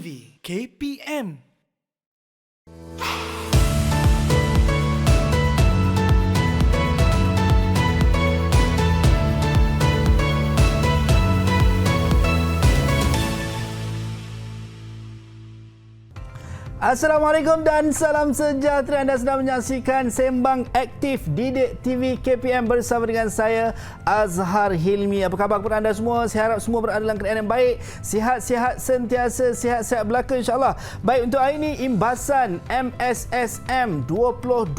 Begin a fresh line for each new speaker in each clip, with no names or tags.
TV KPM.
Assalamualaikum dan salam sejahtera. Anda sedang menyaksikan Sembang Aktif Didik TV KPM bersama dengan saya Azhar Hilmi. Apa khabar kepada anda semua? Saya harap semua berada dalam keadaan yang baik, sihat-sihat sentiasa, sihat-sihat belaka insya-Allah. Baik, untuk hari ini imbasan MSSM 2022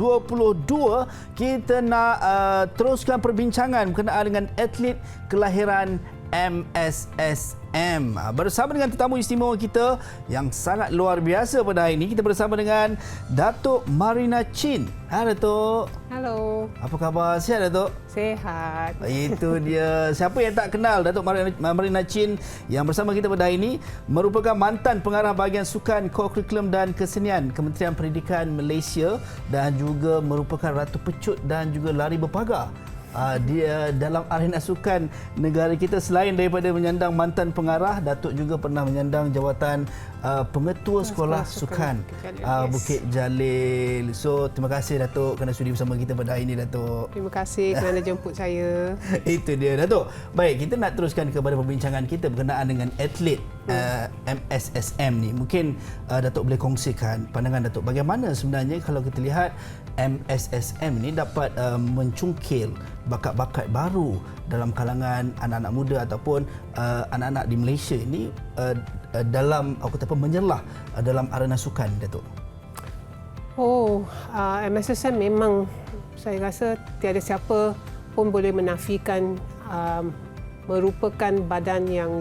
kita nak teruskan perbincangan berkenaan dengan atlet kelahiran MSSM. Bersama dengan tetamu istimewa kita yang sangat luar biasa pada hari ini, kita bersama dengan Datuk Marina Chin. Hai Datuk.
Halo.
Apa khabar? Sihat Datuk?
Sihat.
Itu dia. Siapa yang tak kenal Datuk Marina Chin yang bersama kita pada hari ini merupakan mantan pengarah bahagian sukan, kurikulum dan kesenian Kementerian Pendidikan Malaysia dan juga merupakan ratu pecut dan juga lari berpagar. Dia dalam arena sukan negara kita. Selain daripada menyandang mantan pengarah, Datuk juga pernah menyandang jawatan pengetua sekolah sukan Bukit Jalil. So terima kasih Datuk kerana sudi bersama kita pada hari ini Datuk.
Terima kasih kerana jemput saya.
Itu dia Datuk. Baik, kita nak teruskan kepada perbincangan kita berkenaan dengan atlet MSSM ni. Mungkin Datuk boleh kongsikan pandangan Datuk bagaimana sebenarnya kalau kita lihat MSSM ni dapat mencungkil bakat-bakat baru dalam kalangan anak-anak muda ataupun anak-anak di Malaysia ini dalam menyelah dalam arena sukan Datuk.
MSSM memang saya rasa tiada siapa pun boleh menafikan merupakan badan yang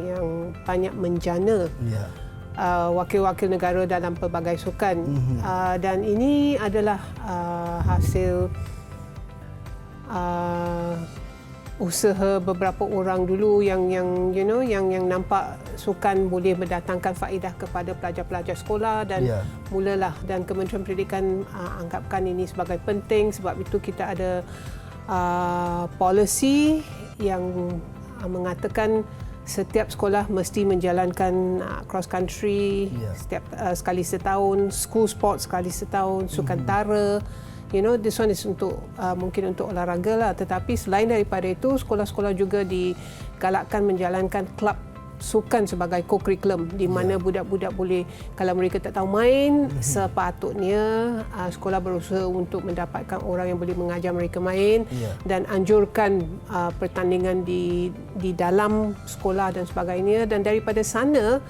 banyak menjana wakil-wakil negara dalam pelbagai sukan. Dan ini adalah hasil usaha beberapa orang dulu yang nampak sukan boleh mendatangkan faedah kepada pelajar-pelajar sekolah dan mulalah, dan Kementerian Pendidikan anggapkan ini sebagai penting. Sebab itu kita ada polisi yang mengatakan setiap sekolah mesti menjalankan cross country setiap sekali setahun, school sport sekali setahun, sukan tara. This one is untuk mungkin untuk olahraga lah. Tetapi selain daripada itu, sekolah-sekolah juga digalakkan menjalankan kelab sukan sebagai co-curriculum di mana budak-budak boleh, kalau mereka tak tahu main, sepatutnya sekolah berusaha untuk mendapatkan orang yang boleh mengajar mereka main dan anjurkan pertandingan di dalam sekolah dan sebagainya. Dan daripada sana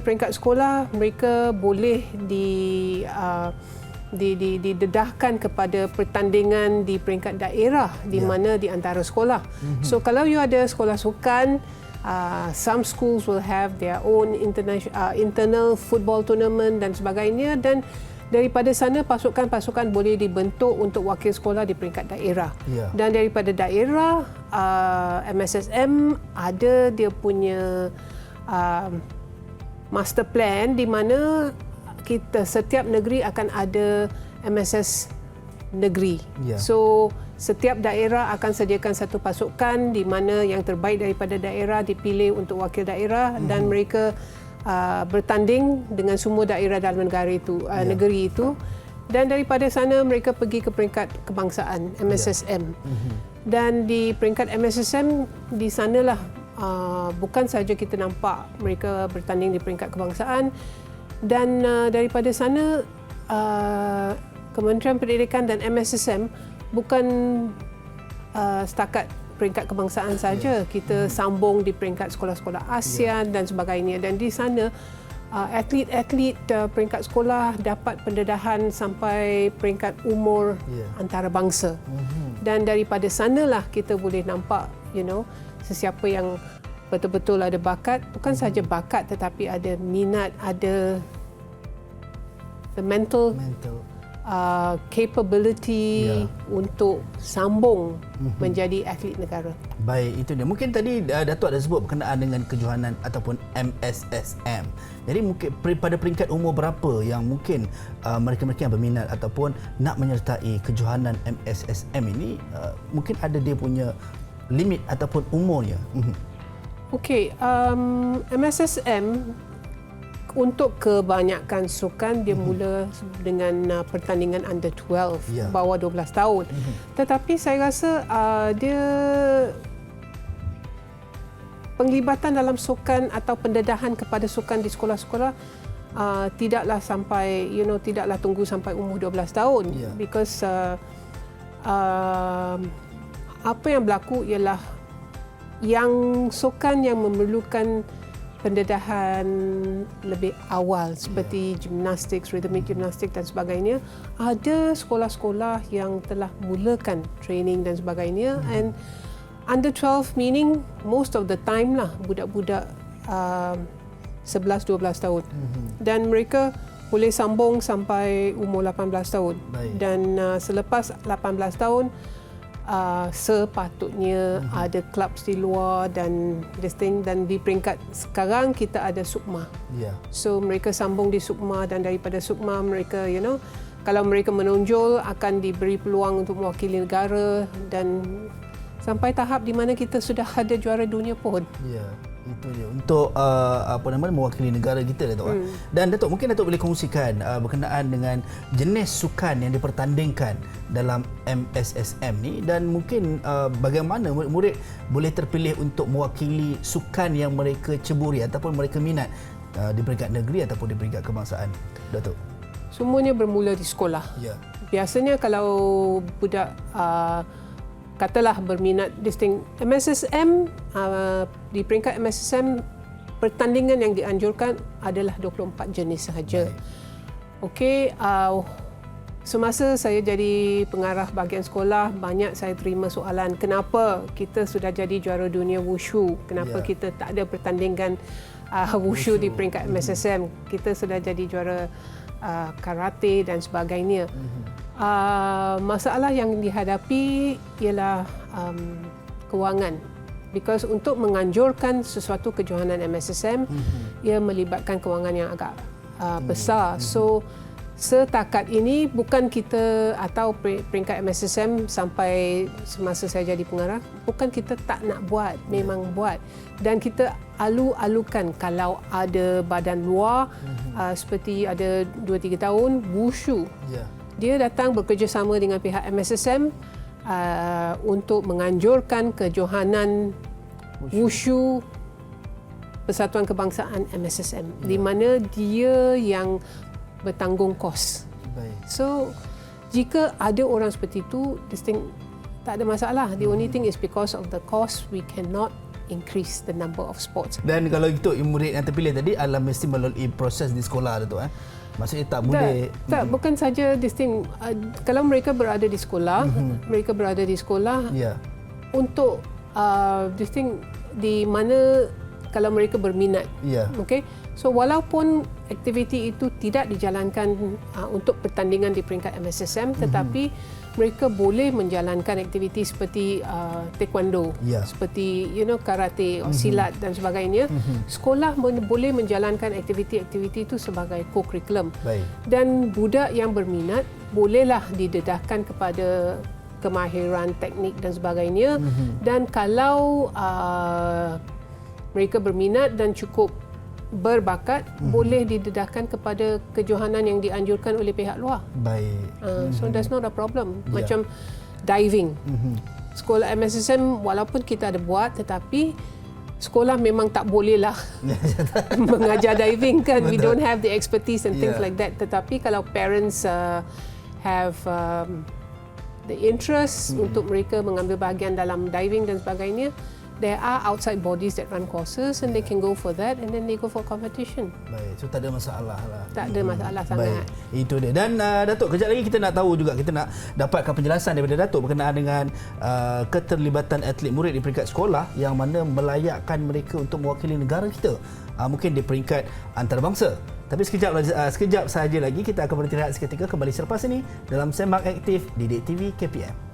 peringkat sekolah mereka boleh didedahkan kepada pertandingan di peringkat daerah di mana di antara sekolah. So kalau you ada sekolah sukan, some schools will have their own internal football tournament dan sebagainya, dan daripada sana pasukan-pasukan boleh dibentuk untuk wakil sekolah di peringkat daerah. Dan daripada daerah, MSSM ada dia punya master plan di mana setiap negeri akan ada MSS negeri. So setiap daerah akan sediakan satu pasukan di mana yang terbaik daripada daerah dipilih untuk wakil daerah dan mereka bertanding dengan semua daerah dalam negara itu, negeri itu. Dan daripada sana mereka pergi ke peringkat kebangsaan MSSM. Dan di peringkat MSSM di sanalah bukan saja kita nampak mereka bertanding di peringkat kebangsaan, dan daripada sana Kementerian Pendidikan dan MSSM bukan setakat peringkat kebangsaan saja. Kita sambung di peringkat sekolah-sekolah ASEAN dan sebagainya. Dan di sana atlet-atlet peringkat sekolah dapat pendedahan sampai peringkat umur antarabangsa. Dan daripada sanalah kita boleh nampak sesiapa yang betul-betul ada bakat, bukan saja bakat tetapi ada minat, ada the mental capability untuk sambung menjadi atlet negara.
Baik, itu dia. Mungkin tadi Datuk ada sebut berkenaan dengan kejohanan ataupun MSSM. Jadi mungkin pada peringkat umur berapa yang mungkin mereka-mereka yang berminat ataupun nak menyertai kejohanan MSSM ini, mungkin ada dia punya limit ataupun umurnya?
Okey, MSSM untuk kebanyakan sukan dia mula dengan pertandingan under 12, bawah 12 tahun. Tetapi saya rasa dia penglibatan dalam sukan atau pendedahan kepada sukan di sekolah-sekolah tidaklah sampai tidaklah tunggu sampai umur 12 tahun, because apa yang berlaku ialah yang sukan yang memerlukan pendedahan lebih awal seperti gimnastik, rhythmic gimnastik dan sebagainya, ada sekolah-sekolah yang telah mulakan training dan sebagainya. And under 12 meaning most of the time lah budak-budak 11-12 tahun. Dan mereka boleh sambung sampai umur 18 tahun. Dan selepas 18 tahun sepatutnya ada klub di luar dan di peringkat sekarang kita ada SUKMA. So mereka sambung di SUKMA, dan daripada SUKMA mereka kalau mereka menonjol akan diberi peluang untuk mewakili negara, dan sampai tahap di mana kita sudah ada juara dunia pun.
Itu dia untuk mewakili negara kita, Datuk. Dan Datuk, mungkin Datuk boleh kongsikan berkenaan dengan jenis sukan yang dipertandingkan dalam MSSM ni, dan mungkin bagaimana murid-murid boleh terpilih untuk mewakili sukan yang mereka ceburi ataupun mereka minat di peringkat negeri ataupun di peringkat kebangsaan, Datuk.
Semuanya bermula di sekolah. Biasanya kalau budak katalah berminat MSSM, di peringkat MSSM pertandingan yang dianjurkan adalah 24 jenis sahaja. Okey, semasa saya jadi pengarah bahagian sekolah, banyak saya terima soalan, kenapa kita sudah jadi juara dunia wushu, kenapa kita tak ada pertandingan wushu di peringkat MSSM, kita sudah jadi juara karate dan sebagainya. Masalah yang dihadapi ialah kewangan, because untuk menganjurkan sesuatu kejohanan MSSM ia melibatkan kewangan yang agak besar. So setakat ini bukan kita atau peringkat MSSM sampai semasa saya jadi pengarah, bukan kita tak nak buat, memang buat, dan kita alu-alukan kalau ada badan luar seperti ada 2-3 tahun wushu. Dia datang bekerjasama dengan pihak MSSM untuk menganjurkan kejohanan wushu Persatuan Kebangsaan MSSM, di mana dia yang bertanggung kos. So jika ada orang seperti itu, tak ada masalah. The only thing is because of the cost we cannot increase the number of sports.
Dan kalau itu murid yang terpilih tadi adalah mesti melalui proses di sekolah, Datuk. Maksudnya tak boleh.
Tak, bukan saja kalau mereka berada di sekolah, untuk di mana kalau mereka berminat. Okey. So walaupun aktiviti itu tidak dijalankan untuk pertandingan di peringkat MSSM, tetapi mereka boleh menjalankan aktiviti seperti taekwondo, seperti karate, silat dan sebagainya. Sekolah boleh menjalankan aktiviti-aktiviti itu sebagai co-curriculum. Dan budak yang berminat bolehlah didedahkan kepada kemahiran teknik dan sebagainya. Dan kalau mereka berminat dan cukup berbakat, boleh didedahkan kepada kejohanan yang dianjurkan oleh pihak luar. So that's not a problem. Macam diving. Sekolah MSSM walaupun kita ada buat, tetapi sekolah memang tak bolehlah mengajar diving kan. We don't have the expertise and things like that. Tetapi kalau parents have the interest untuk mereka mengambil bahagian dalam diving dan sebagainya, there are outside bodies that run courses and they can go for that and then they go for competition.
So tak ada masalah lah.
Tak ada masalah sangat.
Itu dia. Dan Datuk, kejap lagi kita nak tahu juga, kita nak dapatkan penjelasan daripada Datuk berkenaan dengan keterlibatan atlet murid di peringkat sekolah yang mana melayakkan mereka untuk mewakili negara kita. Mungkin di peringkat antarabangsa. Tapi sekejap sahaja lagi kita akan berhenti rehat seketika, kembali selepas ini dalam Sembang Aktif Didik TV KPM.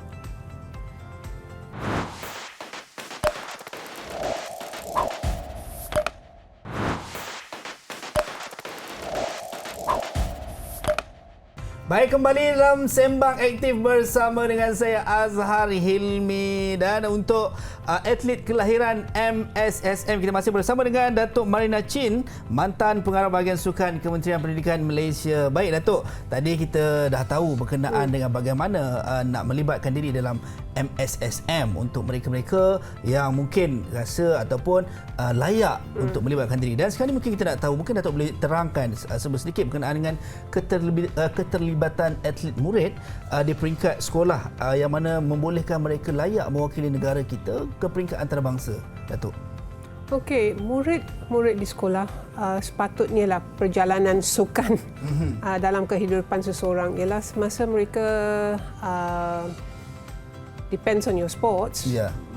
Baik, kembali dalam Sembang Aktif bersama dengan saya Azhar Hilmi, dan untuk atlet kelahiran MSSM kita masih bersama dengan Datuk Marina Chin, mantan pengarah bahagian sukan Kementerian Pendidikan Malaysia. Baik Datuk, tadi kita dah tahu berkenaan dengan bagaimana nak melibatkan diri dalam MSSM untuk mereka-mereka yang mungkin rasa ataupun layak untuk melibatkan diri. Dan sekarang ni mungkin kita nak tahu, mungkin Datuk boleh terangkan sedikit berkenaan dengan keterlibatan atlet murid di peringkat sekolah yang mana membolehkan mereka layak mewakili negara kita ke peringkat antarabangsa, Datuk.
Okey, murid di sekolah sepatutnya lah perjalanan sukan dalam kehidupan seseorang ialah semasa mereka depends on your sports,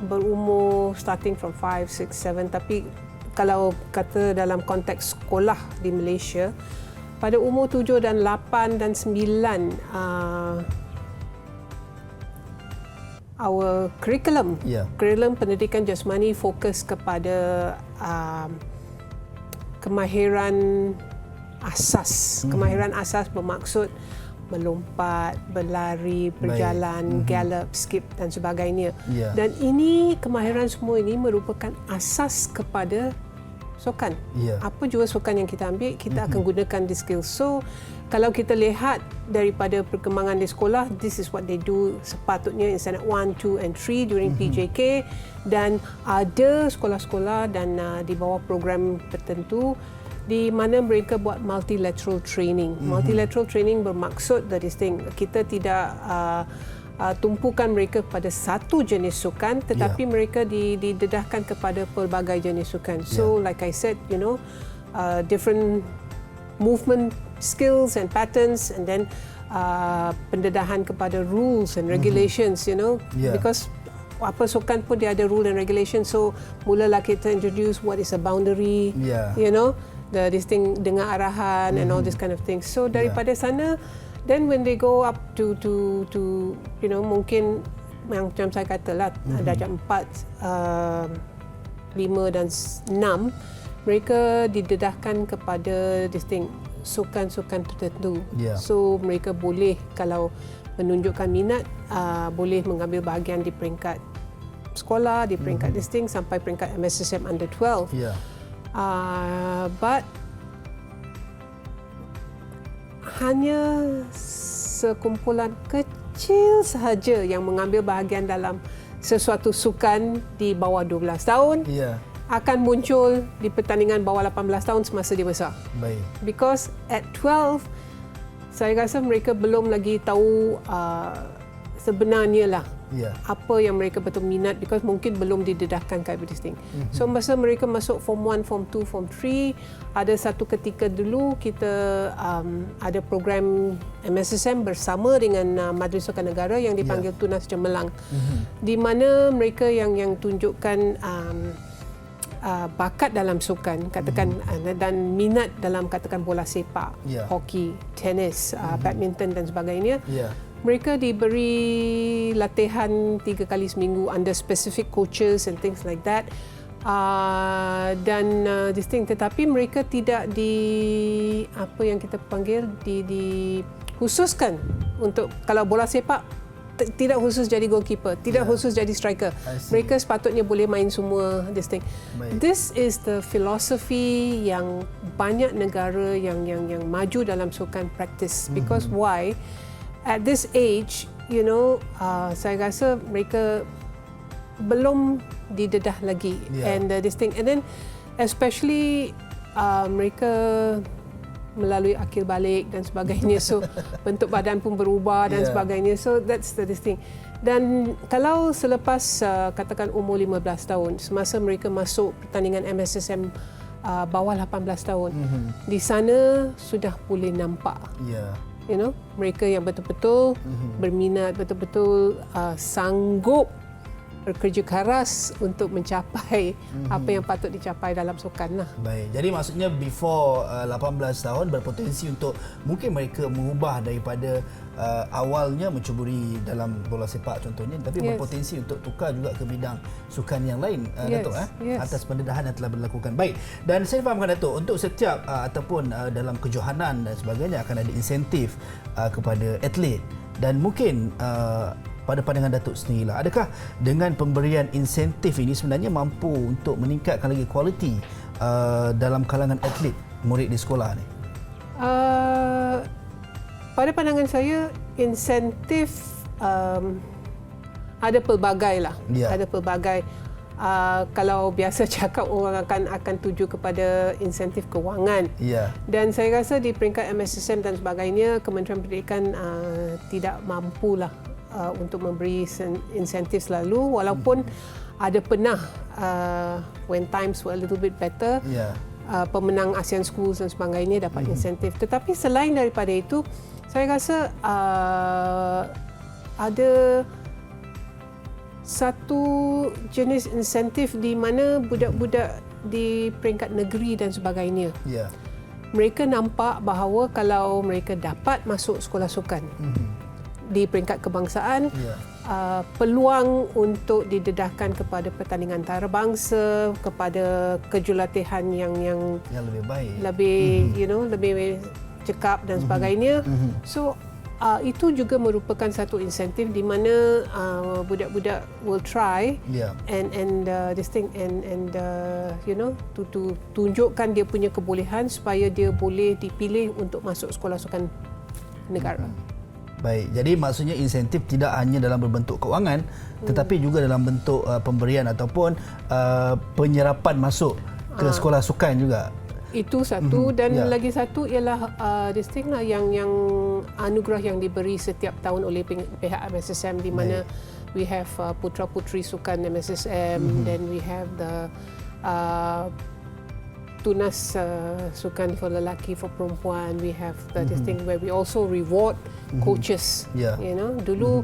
berumur starting from 5, 6, 7, tapi kalau kata dalam konteks sekolah di Malaysia, pada umur 7 dan 8 dan 9, our curriculum pendidikan jasmani fokus kepada kemahiran asas. Kemahiran asas bermaksud melompat, berlari, berjalan, gallop, skip dan sebagainya. Dan ini kemahiran semua ini merupakan asas kepada sukan. Apa jua sukan yang kita ambil, kita akan gunakan di skill. So, kalau kita lihat daripada perkembangan di sekolah, this is what they do sepatutnya in standard 1, 2 and 3 during PJK, dan ada sekolah-sekolah dan di bawah program tertentu di mana mereka buat multilateral training. Multilateral training bermaksud dari kita tidak tumpukan mereka pada satu jenis sukan, tetapi mereka didedahkan kepada pelbagai jenis sukan. So like I said, different movement skills and patterns, and then pendedahan kepada rules and regulations, because apa sukan pun dia ada rule and regulation. So mulalah kita introduce what is a boundary, this thing dengar arahan and all this kind of things. So daripada sana, then when they go up to mungkin yang macam saya katalah darjah 4, 5 dan 6, mereka didedahkan kepada this thing sukan-sukan tertentu. So mereka boleh, kalau menunjukkan minat, boleh mengambil bahagian di peringkat sekolah, di peringkat this thing sampai peringkat MSSM under 12. But hanya sekumpulan kecil sahaja yang mengambil bahagian dalam sesuatu sukan di bawah 12 tahun akan muncul di pertandingan bawah 18 tahun semasa dia besar.
Baik.
Because at 12, saya rasa mereka belum lagi tahu sebenarnya lah apa yang mereka betul minat, because mungkin belum didedahkan kayak begitu. So masa mereka masuk form 1, form 2, form 3, ada satu ketika dulu kita ada program MSSM bersama dengan Majlis Sukan Negara yang dipanggil Tunas Cemerlang, di mana mereka yang tunjukkan bakat dalam sukan, katakan dan minat dalam katakan bola sepak, hoki, tenis, badminton dan sebagainya, mereka diberi latihan 3 kali seminggu under specific coaches and things like that. Dan this thing, tetapi mereka tidak apa yang kita panggil dikhususkan untuk, kalau bola sepak tidak khusus jadi goalkeeper, tidak khusus jadi striker. Mereka sepatutnya boleh main semua this thing. This is the philosophy yang banyak negara yang maju dalam sukan practice. Because why? At this age, saya rasa mereka belum didedah lagi, and this thing, and then especially mereka melalui akil balik dan sebagainya, so bentuk badan pun berubah dan sebagainya, so that's this thing. Dan kalau selepas katakan umur 15 tahun, semasa mereka masuk pertandingan MSSM bawah 18 tahun, di sana sudah boleh nampak mereka yang betul-betul berminat, betul-betul sanggup bekerja keras untuk mencapai apa yang patut dicapai dalam sukan lah.
Baik, jadi maksudnya before 18 tahun berpotensi untuk mungkin mereka mengubah daripada awalnya mencuburi dalam bola sepak contohnya, tapi berpotensi untuk tukar juga ke bidang sukan yang lain, Datuk, atas pendedahan yang telah dilakukan. Baik, dan saya fahamkan Datuk, untuk setiap ataupun dalam kejohanan dan sebagainya akan ada insentif kepada atlet, dan mungkin pada pandangan Datuk sendirilah, adakah dengan pemberian insentif ini sebenarnya mampu untuk meningkatkan lagi kualiti dalam kalangan atlet murid di sekolah ni?
Pada pandangan saya, insentif ada pelbagai lah. Ada pelbagai. Kalau biasa cakap, orang akan tuju kepada insentif kewangan. Dan saya rasa di peringkat MSSM dan sebagainya, Kementerian Pendidikan tidak mampulah untuk memberi insentif selalu, walaupun ada pernah when times were a little bit better, pemenang ASEAN Schools dan sebagainya dapat insentif. Tetapi selain daripada itu, saya rasa ada satu jenis insentif di mana budak-budak di peringkat negeri dan sebagainya, mereka nampak bahawa kalau mereka dapat masuk sekolah sukan di peringkat kebangsaan, peluang untuk didedahkan kepada pertandingan antarabangsa, kepada kejulatihan yang
lebih baik,
lebih cekap dan sebagainya. So itu juga merupakan satu insentif di mana budak-budak will try and this thing and to tunjukkan dia punya kebolehan supaya dia boleh dipilih untuk masuk sekolah sukan negara.
Baik, jadi maksudnya insentif tidak hanya dalam berbentuk kewangan, tetapi juga dalam bentuk pemberian ataupun penyerapan masuk ke sekolah sukan juga.
Itu satu, dan lagi satu ialah this thing lah yang anugerah yang diberi setiap tahun oleh pihak MSSM, di mana we have Putra Putri Sukan MSSM, then we have the Tunas Sukan for lelaki, for perempuan. We have this thing where we also reward coaches. Dulu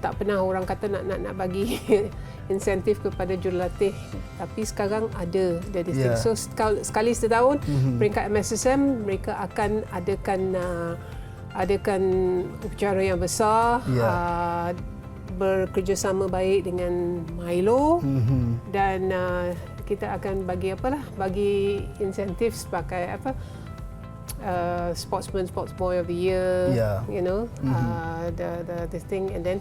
tak pernah orang kata nak bagi insentif kepada jurulatih, tapi sekarang ada this thing. So sekali setahun peringkat MSSM mereka akan adakan upacara yang besar, bekerjasama baik dengan Milo, dan kita akan bagi bagi insentif sebagai sports boy of the year, this thing, and then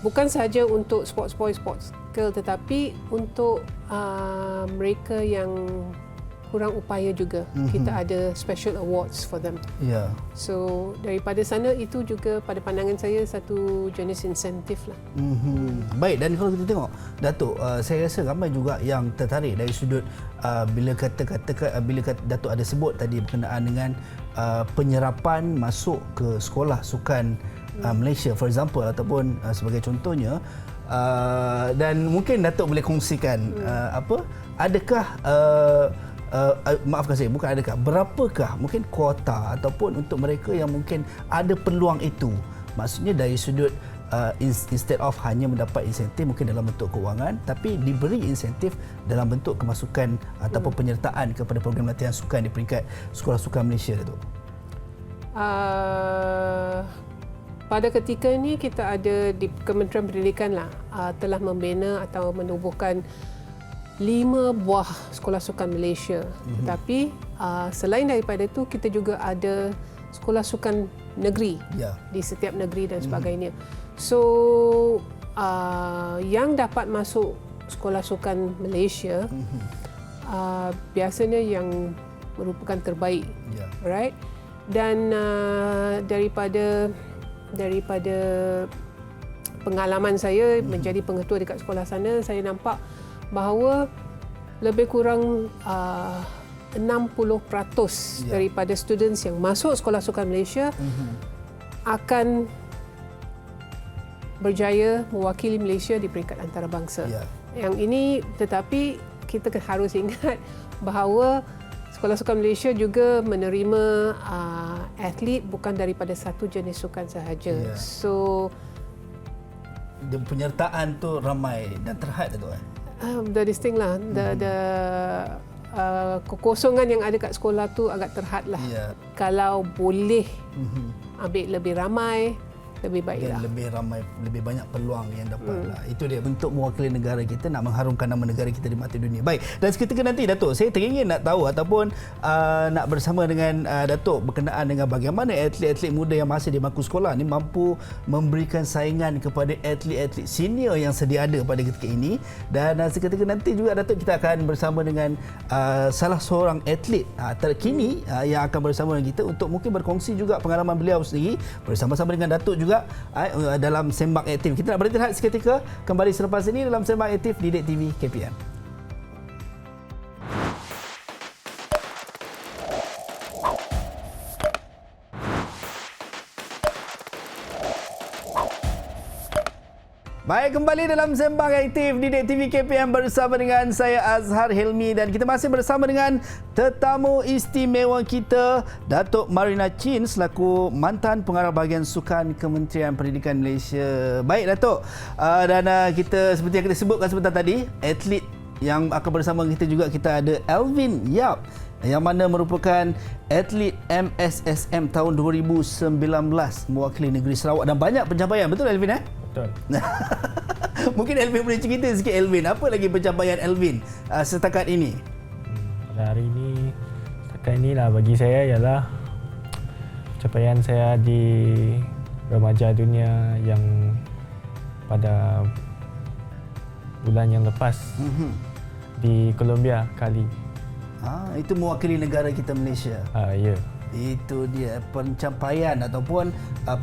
bukan sahaja untuk sports boy, sports girl, tetapi untuk mereka yang kurang upaya juga, kita ada special awards for them. So daripada sana, itu juga pada pandangan saya satu jenis insentif lah.
Baik, dan kalau kita tengok Datuk, saya rasa ramai juga yang tertarik dari sudut bila Datuk ada sebut tadi berkenaan dengan penyerapan masuk ke sekolah sukan Malaysia, for example, ataupun sebagai contohnya, dan mungkin Datuk boleh kongsikan adakah maafkan saya, bukan adakah, berapakah mungkin kuota ataupun untuk mereka yang mungkin ada peluang itu, maksudnya dari sudut instead of hanya mendapat insentif mungkin dalam bentuk kewangan, tapi diberi insentif dalam bentuk kemasukan ataupun penyertaan kepada program latihan sukan di peringkat sekolah sukan Malaysia, Datuk?
Pada ketika ini kita ada di Kementerian Pendidikan lah, telah membina atau menubuhkan 5 buah sekolah sukan Malaysia. Tetapi selain daripada itu, kita juga ada sekolah sukan negeri di setiap negeri dan sebagainya. So yang dapat masuk sekolah sukan Malaysia biasanya yang merupakan terbaik, right? Dan daripada pengalaman saya menjadi pengetua dekat sekolah sana, saya nampak bahawa lebih kurang 60% daripada students yang masuk sekolah sukan Malaysia akan berjaya mewakili Malaysia di peringkat antarabangsa. Yang ini, tetapi kita harus ingat bahawa sekolah sukan Malaysia juga menerima atlet bukan daripada satu jenis sukan sahaja. So
penyertaan tu ramai dan terhad tu
The distinct lah, the kekosongan yang ada kat sekolah tu agak terhad lah. Kalau boleh ambil lebih ramai, lebih baik
dan
lah.
lebih ramai, lebih banyak peluang yang dapat lah. Itu dia bentuk mewakili negara kita, nak mengharumkan nama negara kita di mata dunia. Baik, dan seketika nanti Datuk, saya teringin nak tahu ataupun nak bersama dengan Datuk berkenaan dengan bagaimana atlet-atlet muda yang masih di bangku sekolah ni mampu memberikan saingan kepada atlet-atlet senior yang sedia ada pada ketika ini. Dan seketika nanti juga Datuk, kita akan bersama dengan salah seorang atlet terkini yang akan bersama dengan kita untuk mungkin berkongsi juga pengalaman beliau sendiri bersama-sama dengan Datuk juga dalam Sembang Aktif. Kita nak berhenti seketika, kembali selepas ini dalam Sembang Aktif di Didik TV KPM. Baik, kembali dalam Sembang Aktif di Didik TV KPM bersama dengan saya Azhar Hilmi, dan kita masih bersama dengan tetamu istimewa kita, Datuk Marina Chin selaku mantan pengarah bahagian sukan Kementerian Pendidikan Malaysia. Baik Datuk, dan kita seperti yang kita sebutkan sebentar tadi, atlet yang akan bersama kita juga, kita ada Alvin Yap yang mana merupakan atlet MSSM tahun 2019 mewakili negeri Sarawak dan banyak pencapaian. Betul Alvin
Betul.
Mungkin Alvin boleh cerita sikit Alvin, apa lagi pencapaian Alvin setakat ini?
Pada hari ini, setakat inilah bagi saya ialah pencapaian saya di remaja dunia yang pada bulan yang lepas di Colombia kali.
Itu mewakili negara kita Malaysia.
Ya.
Itu dia pencapaian ataupun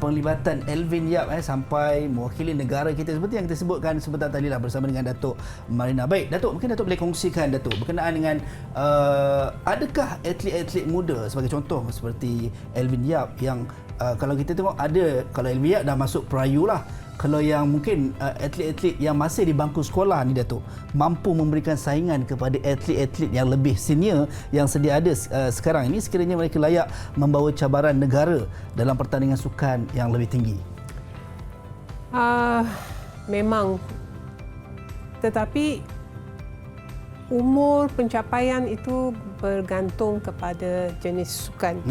penglibatan Alvin Yap sampai mewakili negara kita seperti yang kita sebutkan sebentar tadi lah bersama dengan Datuk Marina. Baik Datuk, mungkin Datuk boleh kongsikan Datuk berkenaan dengan adakah atlet-atlet muda sebagai contoh seperti Alvin Yap yang kalau kita tengok ada, kalau Alvin Yap dah masuk perayu lah, kalau yang mungkin atlet-atlet yang masih di bangku sekolah ni Datuk mampu memberikan saingan kepada atlet-atlet yang lebih senior yang sedia ada sekarang ini, sekiranya mereka layak membawa cabaran negara dalam pertandingan sukan yang lebih tinggi?
Memang, tetapi umur pencapaian itu bergantung kepada jenis sukan.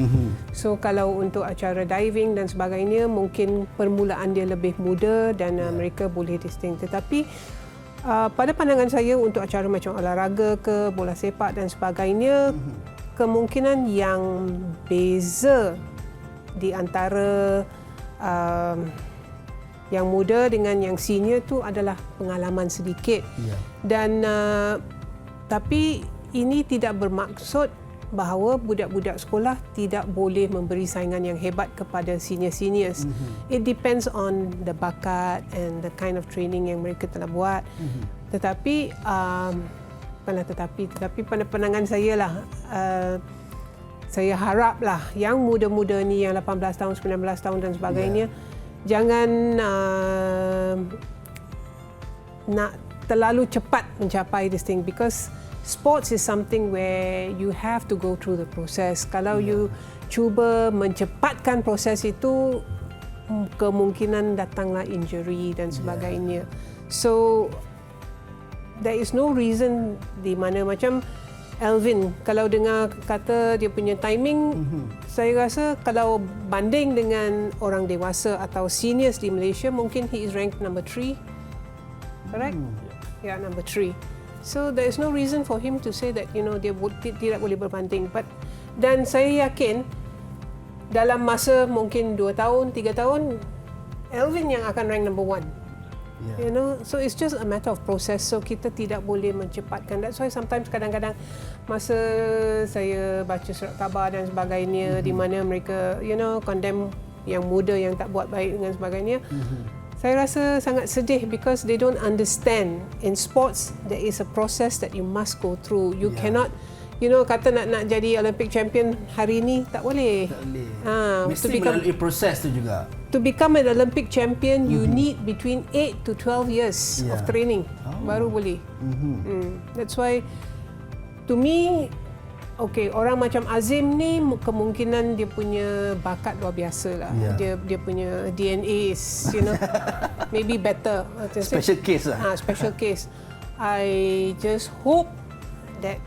So kalau untuk acara diving dan sebagainya, mungkin permulaan dia lebih muda dan mereka boleh distinct. Tetapi pada pandangan saya untuk acara macam olahraga ke bola sepak dan sebagainya, kemungkinan yang beza di antara yang muda dengan yang senior tu adalah pengalaman sedikit. Dan tapi ini tidak bermaksud bahawa budak-budak sekolah tidak boleh memberi saingan yang hebat kepada senior-seniors. It depends on the bakat and the kind of training yang mereka telah buat. Tetapi tetapi pada pandangan saya lah, saya haraplah yang muda-muda ni yang 18 tahun, 19 tahun dan sebagainya, jangan nak terlalu cepat mencapai this thing, because sports is something where you have to go through the process. Kalau you cuba mencepatkan proses itu, kemungkinan datanglah injury dan sebagainya. So there is no reason di mana macam Alvin, kalau dengar kata dia punya timing, saya rasa kalau banding dengan orang dewasa atau seniors di Malaysia, mungkin he is ranked number 3. Correct? Yeah, number 3. So there is no reason for him to say that dia tidak boleh berbanding. Dan saya yakin dalam masa mungkin 2 tahun, 3 tahun, Alvin yang akan rank number 1. So it's just a matter of process. So kita tidak boleh mencepatkan. That's why sometimes kadang-kadang masa saya baca surat khabar dan sebagainya, di mana mereka condemn yang muda yang tak buat baik dan sebagainya, saya rasa sangat sedih, because they don't understand in sports there is a process that you must go through. You cannot kata nak jadi Olympic champion hari ni, tak boleh.
Tak boleh. Mesti melalui proses tu juga.
To become an Olympic champion, you need between 8 to 12 years of training baru boleh. That's why to me Okey, orang macam Azim ni kemungkinan dia punya bakat luar biasa lah.
Yeah.
Dia punya DNA is, maybe better.
Special case lah.
Special case. I just hope that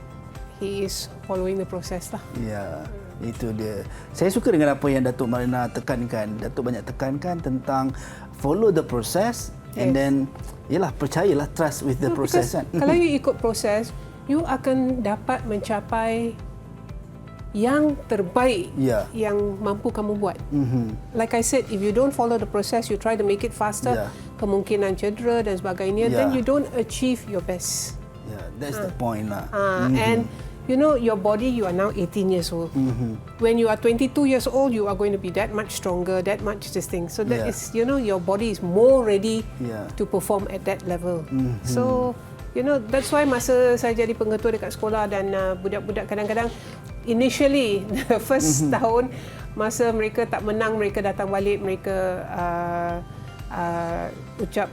he is following the process lah.
Ya, itu dia. Saya suka dengan apa yang Datuk Marina tekankan. Datuk banyak tekankan tentang follow the process and then yalah, percayalah, trust with the process kan.
Kalau you ikut proses, you akan dapat mencapai yang terbaik yang mampu kamu buat. Like I said, if you don't follow the process, you try to make it faster, kemungkinan cedera dan sebagainya, then you don't achieve your best.
Yeah, that's the point lah.
And your body, you are now 18 years old. When you are 22 years old, you are going to be that much stronger, that much this thing. So that is, your body is more ready to perform at that level. So, that's why masa saya jadi pengetua dekat sekolah dan budak-budak kadang-kadang initially the first tahun masa mereka tak menang, mereka datang balik, mereka ucap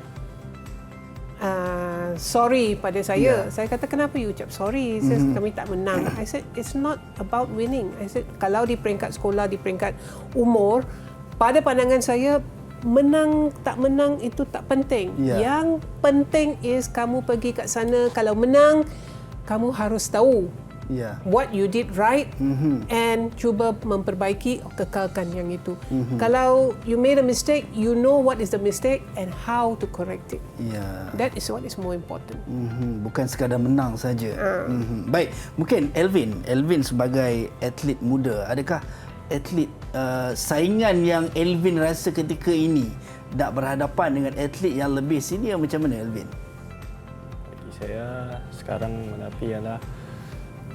sorry pada saya. Saya kata, kenapa you ucap sorry? Kami tak menang. I said, it's not about winning. I said, kalau di peringkat sekolah, di peringkat umur, pada pandangan saya, menang tak menang itu tak penting. Yang penting is kamu pergi kat sana, kalau menang, kamu harus tahu what you did right and cuba memperbaiki, kekalkan yang itu. Kalau you made a mistake, you know what is the mistake and how to correct it. That is what is more important.
Bukan sekadar menang saja. Baik, mungkin Elvin sebagai atlet muda, adakah atlet saingan yang Elvin rasa ketika ini nak berhadapan dengan atlet yang lebih senior macam mana, Elvin?
Bagi saya sekarang menghadapi ialah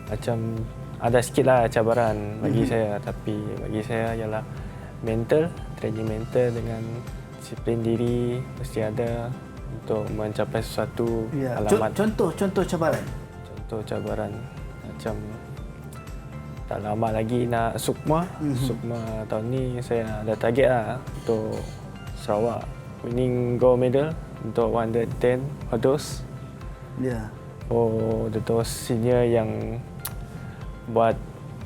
macam ada sikitlah cabaran bagi saya, tapi bagi saya ialah mental, training mental dengan disiplin diri mesti ada untuk mencapai sesuatu alamat.
Contoh cabaran.
Contoh cabaran macam tak lama lagi nak Sukma. Sukma tahun ni saya ada target lah untuk Sarawak winning gold medal untuk 110 hurdles. Those senior yang buat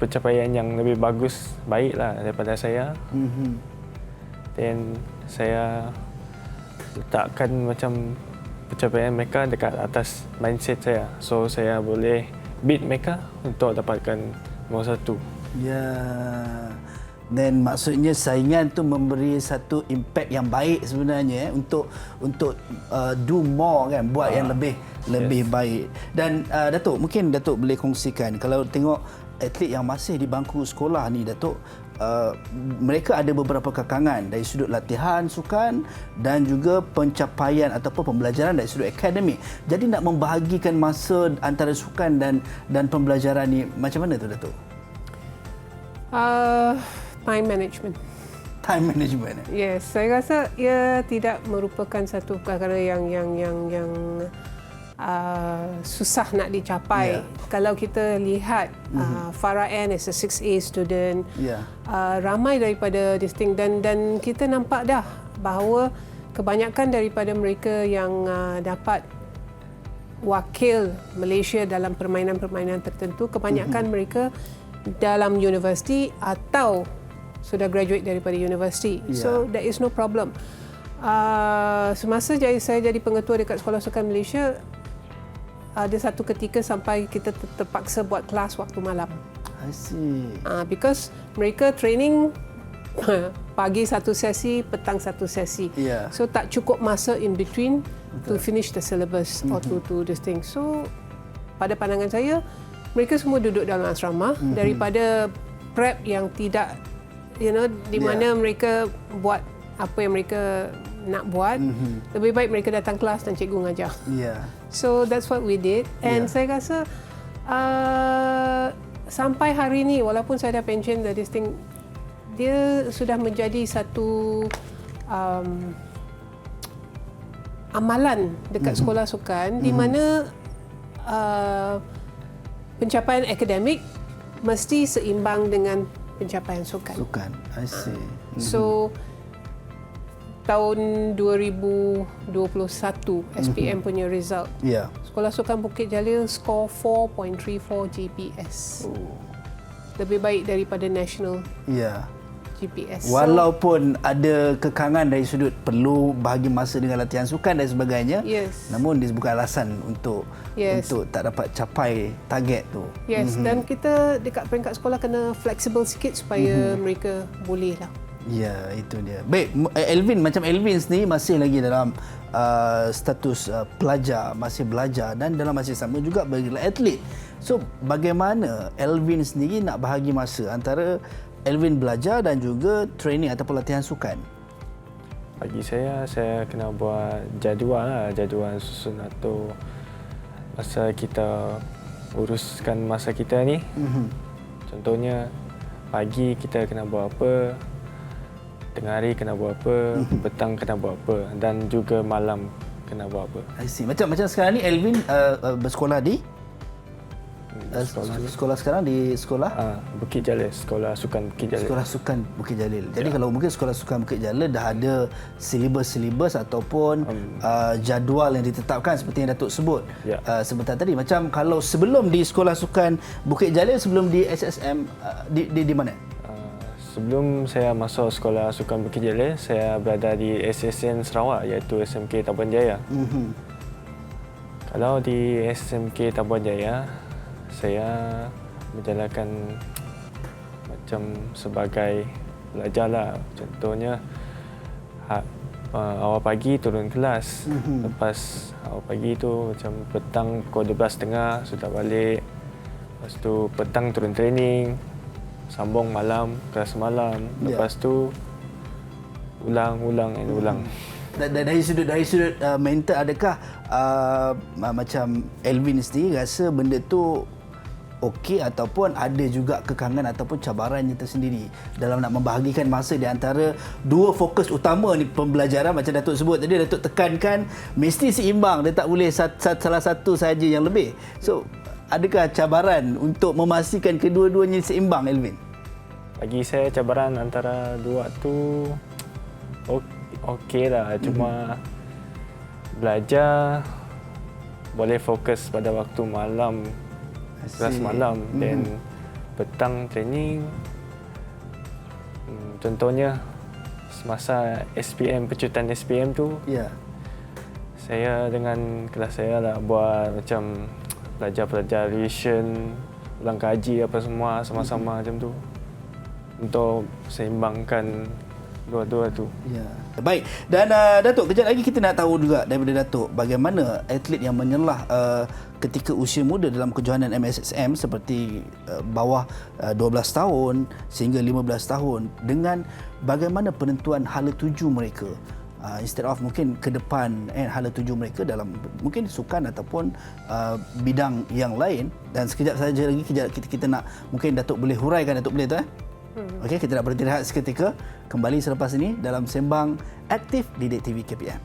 pencapaian yang lebih baiklah daripada saya. Dan saya letakkan macam pencapaian mereka dekat atas mindset saya. So saya boleh beat mereka untuk dapatkan nombor 1.
Dan maksudnya saingan tu memberi satu impact yang baik sebenarnya untuk do more kan, buat yang lebih baik. Dan Datuk, mungkin Datuk boleh kongsikan kalau tengok atlet yang masih di bangku sekolah ni, Datuk, mereka ada beberapa kekangan dari sudut latihan sukan dan juga pencapaian ataupun pembelajaran dari sudut akademik. Jadi nak membahagikan masa antara sukan dan pembelajaran ni macam mana tu, Datuk?
Time management.
Time management.
Yes, saya rasa ia tidak merupakan satu perkara yang susah nak dicapai. Kalau kita lihat Farah Ann is a 6A student, ramai daripada this thing, dan kita nampak dah bahawa kebanyakan daripada mereka yang dapat wakil Malaysia dalam permainan-permainan tertentu, kebanyakan mereka dalam universiti atau sudah graduate daripada universiti. So there is no problem. Semasa saya jadi pengetua dekat Sekolah Sukan Malaysia, ada satu ketika sampai kita terpaksa buat kelas waktu malam.
I see.
Because mereka training pagi satu sesi, petang satu sesi. So tak cukup masa in between to finish the syllabus or to this thing. So pada pandangan saya, mereka semua duduk dalam asrama daripada prep yang tidak, di mana mereka buat apa yang mereka nak buat. Lebih baik mereka datang kelas dan cikgu mengajar. So that's what we did. And saya rasa sampai hari ini, walaupun saya dah pension dari this thing, dia sudah menjadi satu amalan dekat sekolah sukan, di mana pencapaian akademik mesti seimbang dengan pencapaian sukan.
I see.
So tahun 2021 SPM punya result. Sekolah Sukan Bukit Jalil score 4.34 GPS. lebih baik daripada national
Ya.
GPS.
Walaupun ada kekangan dari sudut perlu bahagi masa dengan latihan sukan dan sebagainya,
Yes.
namun dia bukan alasan untuk tak dapat capai target tu.
Yes, dan kita dekat peringkat sekolah kena flexible sikit supaya mereka boleh lah.
Ya, itu dia. Baik, Elvin, macam Elvin sendiri masih lagi dalam status pelajar, masih belajar dan dalam masa sama juga bagi atlet. So, bagaimana Elvin sendiri nak bahagi masa antara Elvin belajar dan juga training ataupun latihan sukan?
Bagi saya kena buat jadual susun atau masa kita uruskan masa kita ni. Contohnya pagi kita kena buat apa, tengah hari kena buat apa, petang kena buat apa dan juga malam kena buat apa.
I see. Macam sekarang ni Elvin bersekolah di sekolah sekarang di sekolah
Bukit Jalil, Sekolah Sukan Bukit Jalil.
Sekolah Sukan Bukit Jalil. Jadi kalau mungkin Sekolah Sukan Bukit Jalil dah ada silibus ataupun jadual yang ditetapkan seperti yang Datuk sebut sebentar tadi. Macam kalau sebelum di Sekolah Sukan Bukit Jalil, sebelum di SSM, di mana?
Sebelum saya masuk Sekolah Sukan Bukit Jalil, saya berada di SSN Sarawak iaitu SMK Tabuan Jaya. Kalau di SMK Tabuan Jaya, saya menjalankan macam sebagai pelajar lah. Contohnya awal pagi turun kelas. Lepas awal pagi tu macam petang pukul 12.30 sudah balik. Lepas tu petang turun training. Sambung malam, kelas malam. Lepas tu ulang.
Dari sudut mental, adakah macam Elvin sendiri rasa benda tu okey ataupun ada juga kekangan ataupun cabarannya tersendiri dalam nak membahagikan masa di antara dua fokus utama ni pembelajaran macam Datuk sebut tadi, Datuk tekankan mesti seimbang, dia tak boleh salah satu saja yang lebih. So, adakah cabaran untuk memastikan kedua-duanya seimbang, Elvin?
Bagi saya cabaran antara dua tu okey lah, cuma belajar boleh fokus pada waktu malam, kelas malam dan petang training. Contohnya semasa SPM, pecutan SPM tu, saya dengan kelas saya lah buat macam pelajar revision, ulang kaji apa semua sama-sama macam tu untuk seimbangkan dua-dua tu.
Ya. Baik. Dan Datuk, kejap lagi kita nak tahu juga daripada Datuk bagaimana atlet yang menyelah ketika usia muda dalam kejohanan MSSM seperti bawah 12 tahun sehingga 15 tahun dengan bagaimana penentuan hala tuju mereka. Instead of mungkin ke depan hala tuju mereka dalam mungkin sukan ataupun bidang yang lain. Dan sekejap saja lagi kita nak mungkin Datuk boleh huraikan, Datuk boleh tu Okey, kita nak berhenti rehat seketika. Kembali selepas ini dalam Sembang Aktif Didik TV KPM.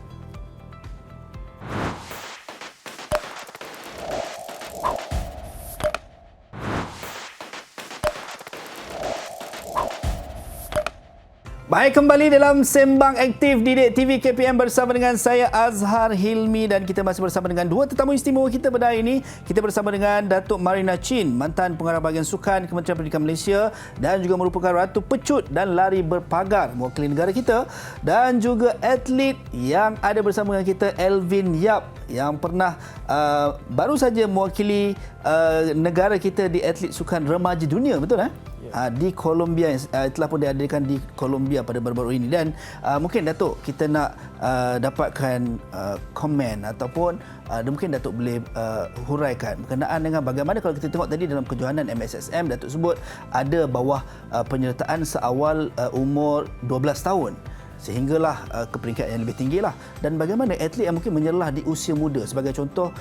Baik, kembali dalam Sembang Aktif Didik TV KPM bersama dengan saya Azhar Hilmi dan kita masih bersama dengan dua tetamu istimewa kita pada hari ini. Kita bersama dengan Datuk Marina Chin, mantan pengarah bahagian sukan Kementerian Pendidikan Malaysia dan juga merupakan Ratu Pecut dan lari berpagar mewakili negara kita, dan juga atlet yang ada bersama dengan kita Elvin Yap yang pernah baru saja mewakili negara kita di atlet sukan remaja dunia, betul di Colombia, telah pun diadakan di Colombia pada baru-baru ini. Dan mungkin Datuk kita nak dapatkan komen ataupun mungkin Datuk boleh huraikan berkenaan dengan bagaimana kalau kita tengok tadi dalam kejohanan MSSM, Datuk sebut ada bawah penyertaan seawal umur 12 tahun sehinggalah ke peringkat yang lebih tinggi lah. Dan bagaimana atlet yang mungkin menyelah di usia muda, sebagai contoh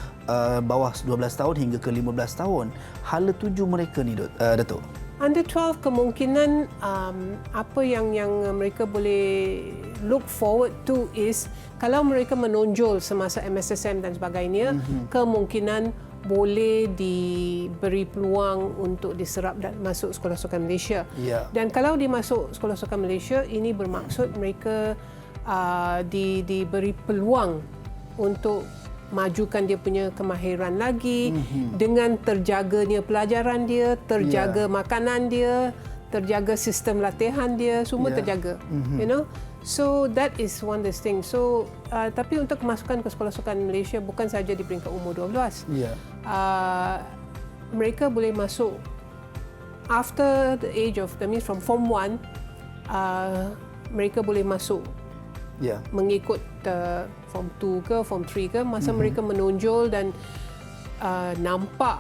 bawah 12 tahun hingga ke 15 tahun, hala tuju mereka ni Datuk?
Under 12 kemungkinan apa yang mereka boleh look forward to is kalau mereka menonjol semasa MSSM dan sebagainya, kemungkinan boleh diberi peluang untuk diserap dan masuk Sekolah Sukan Malaysia. Dan kalau dimasuk Sekolah Sukan Malaysia, ini bermaksud mereka diberi peluang untuk majukan dia punya kemahiran lagi dengan terjaganya pelajaran dia, terjaga makanan dia, terjaga sistem latihan dia, semua terjaga. You know, so that is one of the things. So tapi untuk kemasukan ke sekolah sukan Malaysia bukan saja di peringkat umur 12. Mereka boleh masuk after the age of, that means from form 1, mereka boleh masuk mengikut form 2 ke form 3 ke, masa mereka menonjol dan nampak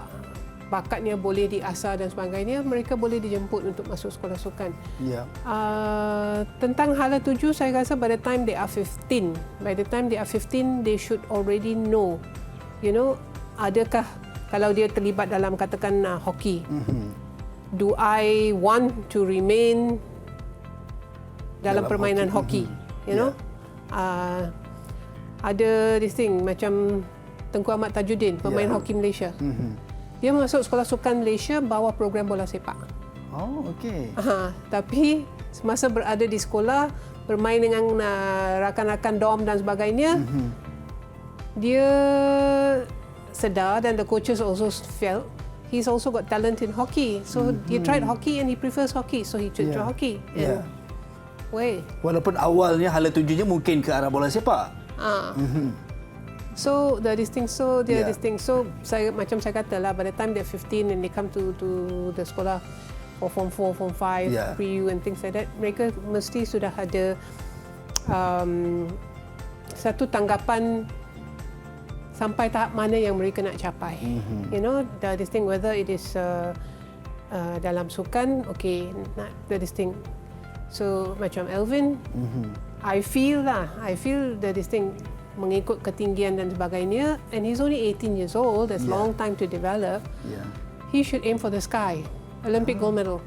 bakatnya boleh diasah dan sebagainya, mereka boleh dijemput untuk masuk sekolah sukan. Tentang hala tuju, saya rasa by the time they are 15, they should already know, you know, adakah kalau dia terlibat dalam katakan hoki, do I want to remain dalam permainan hoki, you know? Ada this thing macam Tengku Ahmad Tajuddin, pemain hoki Malaysia. Dia masuk sekolah sukan Malaysia bawa program bola sepak. Tapi semasa berada di sekolah, bermain dengan rakan-rakan dorm dan sebagainya, dia sedar, dan the coaches also felt he's also got talent in hockey. So he tried hockey and he prefers hockey, so he chose hockey.
Walaupun awalnya hala tujunya mungkin ke arah bola sepak.
So this thing, so saya macam saya kata lah, by the time they're 15 and they come to the sekolah for form 4, form 5, pre-U and things like that, mereka mesti sudah ada satu tanggapan sampai tahap mana yang mereka nak capai. You know, this thing, whether it is dalam sukan, okay, nak this thing. So macam Alvin, I feel that this thing mengikut ketinggian dan sebagainya, and he's only 18 years old, that's long time to develop. He should aim for the sky, Olympic gold medal.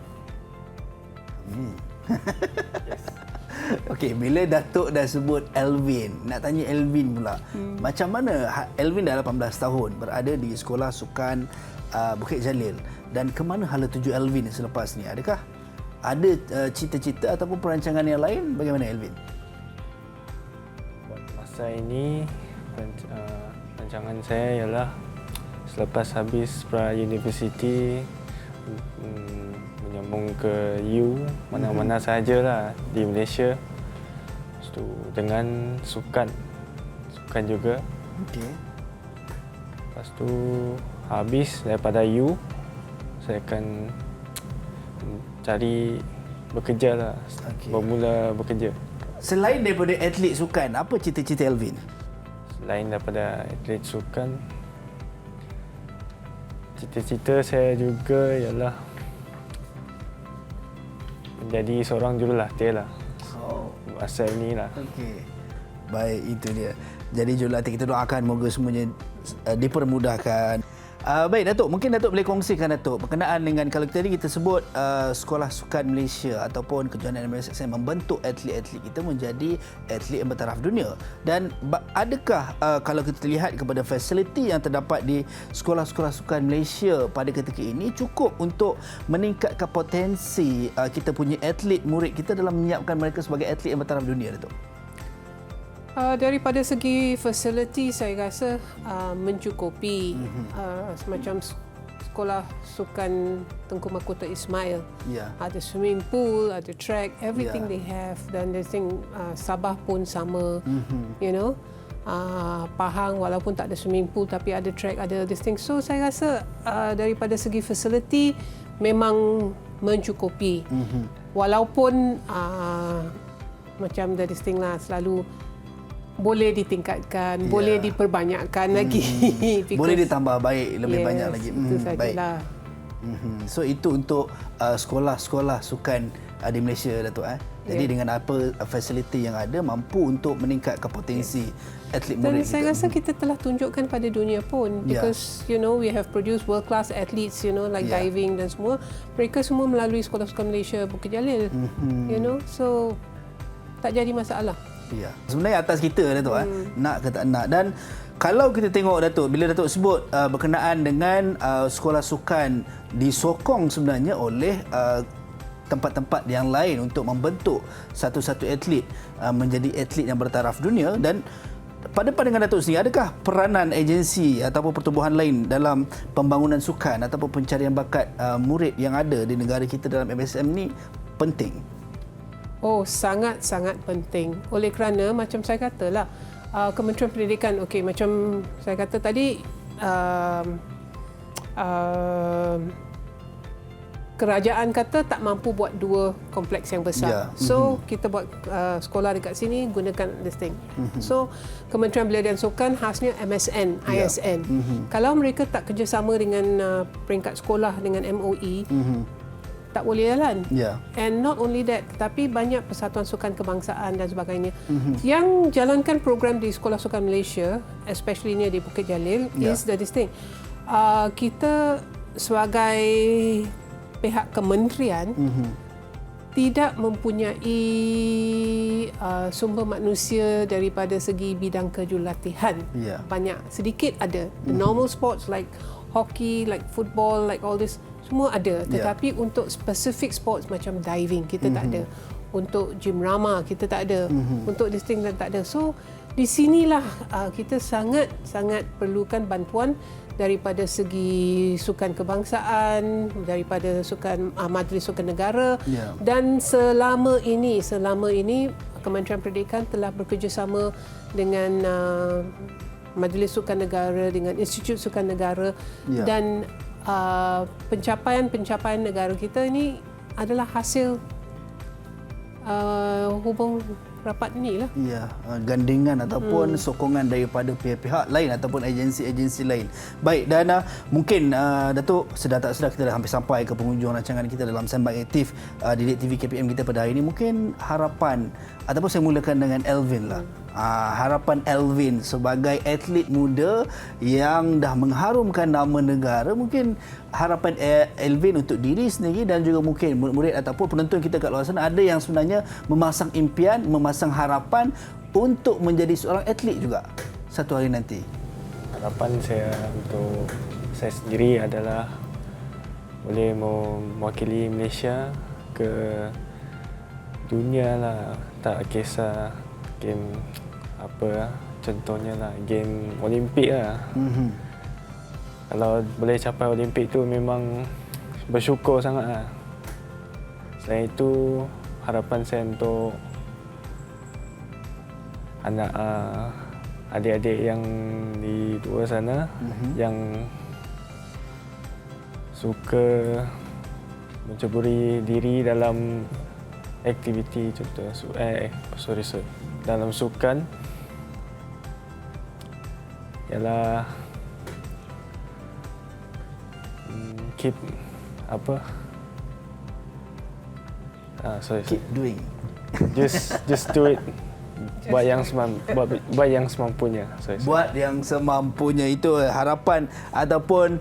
Okey, bila Datuk dah sebut Alvin, nak tanya Alvin pula. Macam mana Alvin dah 18 tahun berada di sekolah sukan Bukit Jalil, dan ke mana hala tuju Alvin selepas ni? Adakah ada cita-cita ataupun perancangan yang lain? Bagaimana Alvin?
Masa ini rancangan saya ialah selepas habis pra-university menyambung ke U mana-mana sahajalah di Malaysia. Lepas tu dengan sukan juga. Lepas tu habis daripada U, saya akan cari bekerja lah, bermula bekerja.
Selain daripada atlet sukan, apa cita-cita Alvin?
Selain daripada atlet sukan, cita-cita saya juga ialah menjadi seorang jurulatih lah. Masa ini lah.
Baik, itu dia. Jadi jurulatih, kita doakan moga semuanya dipermudahkan. Baik Datuk, mungkin Datuk boleh kongsikan Datuk berkenaan dengan, kalau tadi kita sebut Sekolah Sukan Malaysia ataupun Kejohanan MSSM membentuk atlet-atlet kita menjadi atlet yang bertaraf dunia, dan adakah kalau kita lihat kepada fasiliti yang terdapat di Sekolah-Sekolah Sukan Malaysia pada ketika ini cukup untuk meningkatkan potensi kita punya atlet murid kita dalam menyiapkan mereka sebagai atlet yang bertaraf dunia, Datuk?
Daripada segi fasiliti, saya rasa mencukupi. Semacam sekolah sukan Tengku Mahkota Ismail, ada swimming pool, ada track, everything they have. Dan I think Sabah pun sama, you know. Pahang walaupun tak ada swimming pool tapi ada track, ada this thing. So saya rasa daripada segi fasiliti memang mencukupi. Walaupun macam the this thing lah, selalu boleh ditingkatkan, boleh diperbanyakkan lagi.
Boleh ditambah baik, lebih banyak lagi.
Itu sajalah.
So itu untuk sekolah-sekolah sukan di Malaysia, Datuk. Jadi dengan apa fasiliti yang ada mampu untuk meningkatkan potensi atlet murid kita.
Dan saya rasa kita telah tunjukkan pada dunia pun, because you know we have produced world class athletes, you know, like diving dan semua. Mereka semua melalui Sekolah Sukan Malaysia Bukit Jalil. You know, so tak jadi masalah.
Sebenarnya atas kita, Datuk, nak ke tak nak. Dan kalau kita tengok, Datuk, bila Datuk sebut berkenaan dengan sekolah sukan disokong sebenarnya oleh tempat-tempat yang lain untuk membentuk satu-satu atlet menjadi atlet yang bertaraf dunia, dan pada pandangan Datuk sendiri, adakah peranan agensi ataupun pertubuhan lain dalam pembangunan sukan ataupun pencarian bakat murid yang ada di negara kita dalam MSM ni penting?
Oh, sangat-sangat penting. Oleh kerana macam saya katalah, Kementerian Pendidikan, okey, macam saya kata tadi, kerajaan kata tak mampu buat 2 kompleks yang besar. So, kita buat sekolah dekat sini, gunakan this thing. So, Kementerian Belia dan Sukan khasnya MSN, ISN. Kalau mereka tak kerjasama dengan peringkat sekolah, dengan MOE, tak boleh jalan. And not only that, tapi banyak persatuan sukan kebangsaan dan sebagainya yang jalankan program di Sekolah Sukan Malaysia, especially ni di Bukit Jalil, is the this thing. Kita sebagai pihak kementerian tidak mempunyai sumber manusia daripada segi bidang kejurulatihan. Banyak, sedikit ada. The normal sports like hockey, like football, like all this, semua ada. Tetapi untuk specific sports macam diving, kita tak ada. Untuk gym rama, kita tak ada. Untuk this thing, tak ada. So, di sinilah kita sangat-sangat perlukan bantuan daripada segi sukan kebangsaan, daripada sukan Majlis Sukan Negara, dan selama ini Kementerian Pendidikan telah bekerjasama dengan Majlis Sukan Negara, dengan Institut Sukan Negara, dan pencapaian negara kita ini adalah hasil hubung rapat inilah.
Gandingan ataupun sokongan daripada pihak-pihak lain ataupun agensi-agensi lain. Baik, dan mungkin Datuk, sedar tak sedar kita dah hampir sampai ke penghujung rancangan kita dalam Sembang Aktif Didik TV KPM kita pada hari ini. Mungkin harapan, ataupun saya mulakan dengan Elvin lah. Harapan Elvin sebagai atlet muda yang dah mengharumkan nama negara, mungkin harapan Elvin untuk diri sendiri dan juga mungkin murid-murid ataupun penonton kita kat luar sana, ada yang sebenarnya memasang impian, memasang harapan untuk menjadi seorang atlet juga satu hari nanti.
Harapan saya untuk saya sendiri adalah boleh mewakili Malaysia ke dunia lah, tak kisah game apa, contohnya lah game Olimpik lah. Kalau boleh capai Olimpik tu memang bersyukur sangat lah. Selain itu, harapan saya untuk anak adik-adik yang di luar sana yang suka menceburi diri dalam aktiviti, contoh dalam sukan, ialah keep
keep doing,
just do it. Buat yang semampunya.
Buat yang semampunya, itu harapan ataupun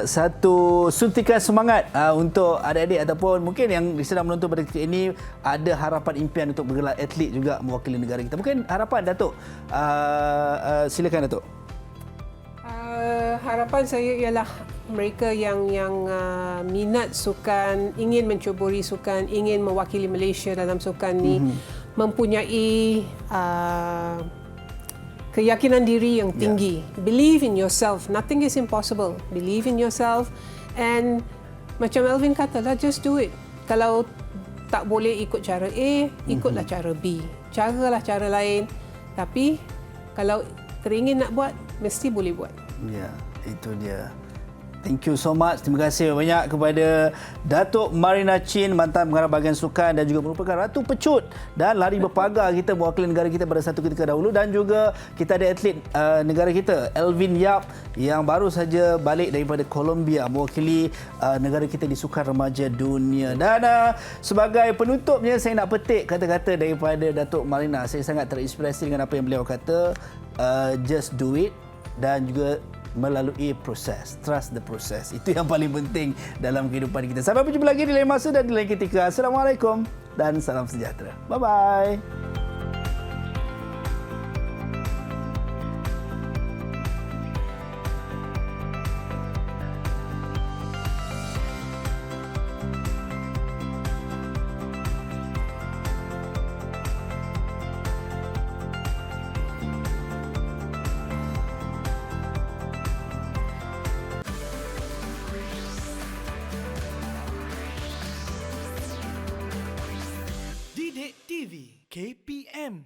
satu suntikan semangat untuk adik-adik ataupun mungkin yang sedang menonton pada ketika ini ada harapan impian untuk bergelar atlet juga mewakili negara kita. Mungkin harapan Datuk, silakan Datuk.
Harapan saya ialah mereka yang minat sukan, ingin mencuburi sukan, ingin mewakili Malaysia dalam sukan ni, mempunyai keyakinan diri yang tinggi. Believe in yourself. Nothing is impossible. Believe in yourself. And macam Elvin katalah, just do it. Kalau tak boleh ikut cara A, ikutlah cara B. Caralah cara lain. Tapi kalau teringin nak buat, mesti boleh buat.
Ya, itu dia. Thank you so much. Terima kasih banyak kepada Datuk Marina Chin, mantan pengarah bahagian sukan dan juga merupakan Ratu Pecut dan lari berpagar kita mewakili negara kita pada satu ketika dahulu. Dan juga kita ada atlet negara kita, Elvin Yap, yang baru saja balik daripada Colombia mewakili negara kita di Sukan Remaja Dunia. Dan sebagai penutupnya, saya nak petik kata-kata daripada Datuk Marina. Saya sangat terinspirasi dengan apa yang beliau kata, just do it, dan juga melalui proses. Trust the process. Itu yang paling penting dalam kehidupan kita. Sampai berjumpa lagi di lain masa dan di lain ketika. Assalamualaikum dan salam sejahtera. Bye-bye.
KPM